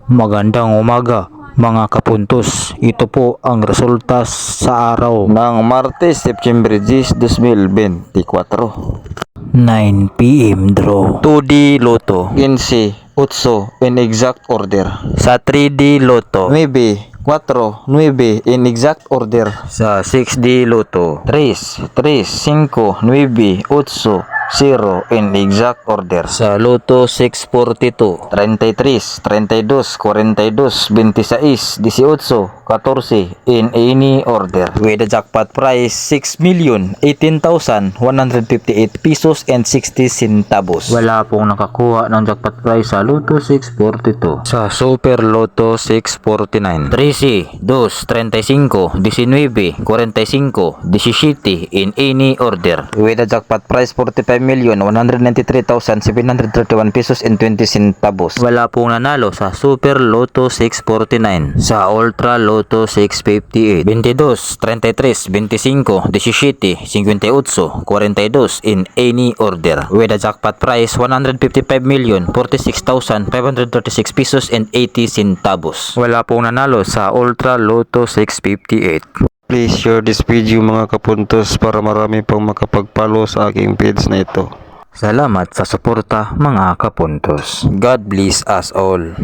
Magandang umaga mga kapuntos. Ito po ang resulta sa araw ng Martes, September 10, 2024. 9 PM draw. 2D Lotto 15, 8 in exact order. Sa 3D Lotto. 9, 4, 9 in exact order. Sa 6D Lotto. 3, 3, 5, 9, 8, 0 in exact order. Sa Lotto 642. 33, 32, 42, 26, 18, 14 in any order. With the jackpot price 6,018,158 pesos and 60 centavos. Wala pong nakakuha ng jackpot price sa Lotto 642. Sa Super Lotto 649. 13, 2, 35, 19, 45, 17 in any order. With the jackpot price 45,193,731 pesos and 20 centavos. Wala pong nanalo sa Super Lotto 649. Sa Ultra Lotto 658. 22, 33, 25, 17, 58, 42 in any order. With a jackpot price 155,046,536 pesos and 80 centavos. Wala pong nanalo sa Ultra Lotto 658. Please share this video mga kapuntos para marami pang makapag-follow sa aking page na ito. Salamat sa suporta mga kapuntos. God bless us all.